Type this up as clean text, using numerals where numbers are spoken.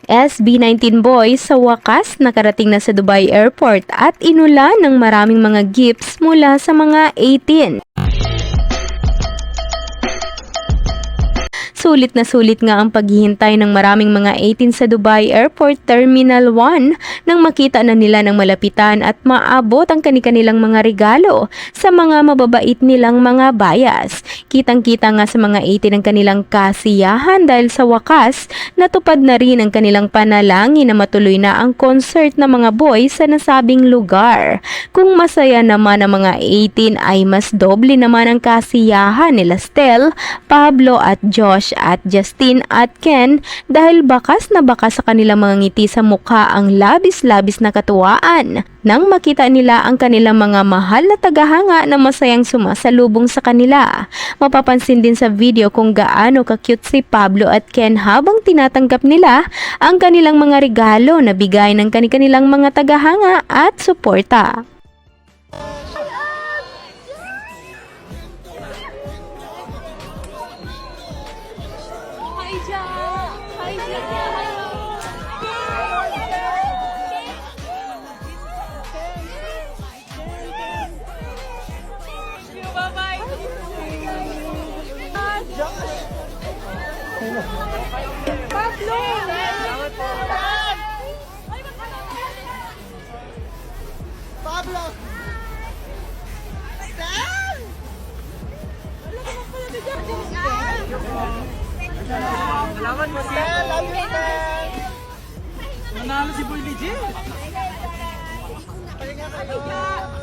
SB19 boys sa wakas nakarating na sa Dubai Airport at inulan ng maraming mga gifts mula sa mga 18. Sulit na sulit nga ang paghihintay ng maraming mga 18 sa Dubai Airport Terminal 1 nang makita na nila ng malapitan at maabot ang kanilang mga regalo sa mga mababait nilang mga bias. Kitang-kita nga sa mga 18 ang kanilang kasiyahan dahil sa wakas natupad na rin ang kanilang panalangin na matuloy na ang concert ng mga boys sa nasabing lugar. Kung masaya naman ang mga 18 ay mas doble naman ang kasiyahan nila Stel, Pablo at Josh at Justin at Ken dahil bakas na bakas sa kanilang mga ngiti sa mukha ang labis-labis na katuwaan nang makita nila ang kanilang mga mahal na tagahanga na masayang sumasalubong sa kanila. Mapapansin din sa video kung gaano ka-cute si Pablo at Ken habang tinatanggap nila ang kanilang mga regalo na bigay ng kanilang mga tagahanga at suporta. Pablo! Stel! Salamat mo, Stel! Love you, Stel! Nanalo si Boy Legit! Pahinga kayo!